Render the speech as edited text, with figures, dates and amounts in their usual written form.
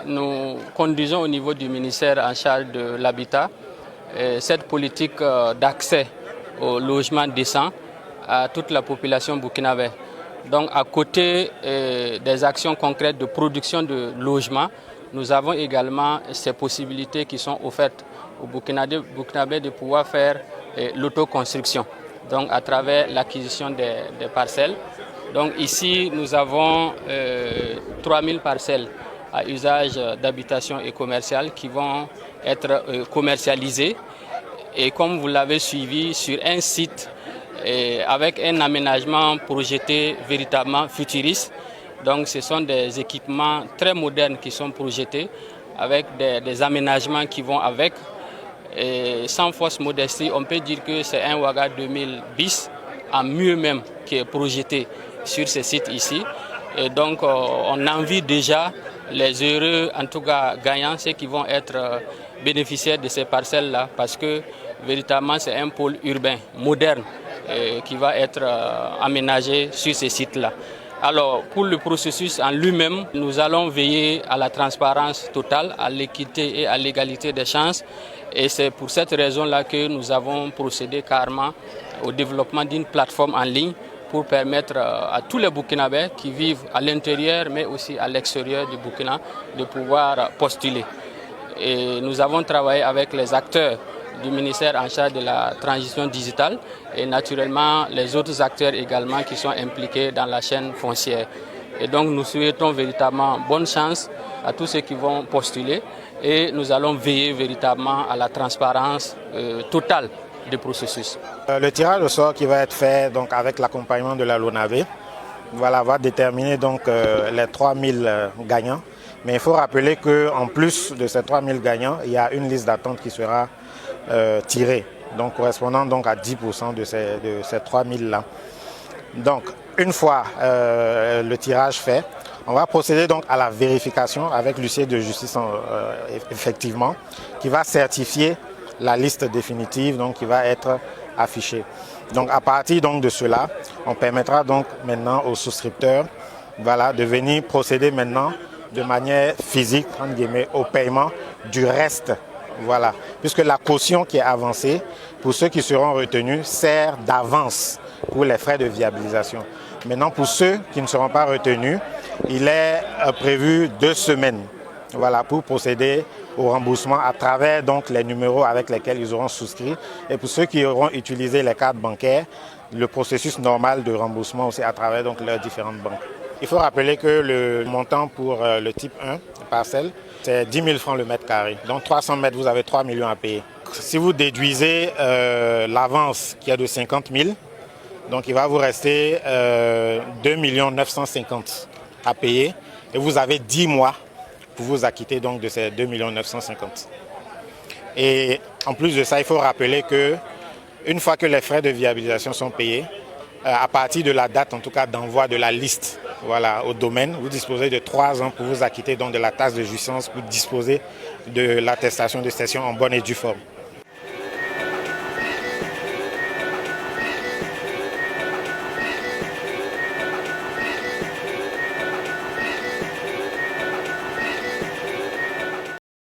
nous conduisons au niveau du ministère en charge de l'habitat cette politique d'accès au logement décent à toute la population burkinabé. Donc à côté des actions concrètes de production de logements, nous avons également ces possibilités qui sont offertes aux Burkinabés de pouvoir faire l'autoconstruction, donc à travers l'acquisition des parcelles. Donc ici, nous avons 3000 parcelles à usage d'habitation et commercial qui vont être commercialisées. Et comme vous l'avez suivi, sur un site avec un aménagement projeté véritablement futuriste. Donc ce sont des équipements très modernes qui sont projetés avec des aménagements qui vont avec. Et sans fausse modestie, on peut dire que c'est un Ouaga 2000 bis, en mieux même, qui est projeté sur ce site ici. Et donc on envie déjà les heureux, en tout cas gagnants, ceux qui vont être bénéficiaires de ces parcelles-là, parce que véritablement c'est un pôle urbain moderne qui va être aménagé sur ces sites-là. Alors, pour le processus en lui-même, nous allons veiller à la transparence totale, à l'équité et à l'égalité des chances. Et c'est pour cette raison-là que nous avons procédé carrément au développement d'une plateforme en ligne pour permettre à tous les Burkinabés qui vivent à l'intérieur, mais aussi à l'extérieur du Burkina, de pouvoir postuler. Et nous avons travaillé avec les acteurs du ministère en charge de la transition digitale et naturellement les autres acteurs également qui sont impliqués dans la chaîne foncière. Et donc nous souhaitons véritablement bonne chance à tous ceux qui vont postuler et nous allons veiller véritablement à la transparence totale du processus. Le tirage au sort qui va être fait donc, avec l'accompagnement de la LONAVE va déterminer donc, les 3000 gagnants. Mais il faut rappeler qu'en plus de ces 3000 gagnants, il y a une liste d'attente qui sera tirée, donc correspondant donc à 10% de ces 3000-là. Donc, une fois le tirage fait, on va procéder donc à la vérification avec l'huissier de justice effectivement, qui va certifier la liste définitive donc, qui va être affichée. Donc, à partir donc, de cela, on permettra donc maintenant aux souscripteurs de venir procéder maintenant de manière physique, entre guillemets, au paiement du reste. Voilà. Puisque la caution qui est avancée, pour ceux qui seront retenus, sert d'avance pour les frais de viabilisation. Maintenant, pour ceux qui ne seront pas retenus, il est prévu 2 semaines pour procéder au remboursement à travers donc, les numéros avec lesquels ils auront souscrit. Et pour ceux qui auront utilisé les cartes bancaires, le processus normal de remboursement aussi à travers donc, leurs différentes banques. Il faut rappeler que le montant pour le type 1, parcelle, c'est 10 000 francs le mètre carré. Donc 300 mètres, vous avez 3 millions à payer. Si vous déduisez l'avance qui est de 50 000, donc il va vous rester 2 950 000 à payer. Et vous avez 10 mois pour vous acquitter donc, de ces 2 950 000. Et en plus de ça, il faut rappeler qu'une fois que les frais de viabilisation sont payés, à partir de la date en tout cas d'envoi de la liste au domaine, vous disposez de 3 ans pour vous acquitter donc, de la taxe de jouissance pour disposer de l'attestation de cession en bonne et due forme.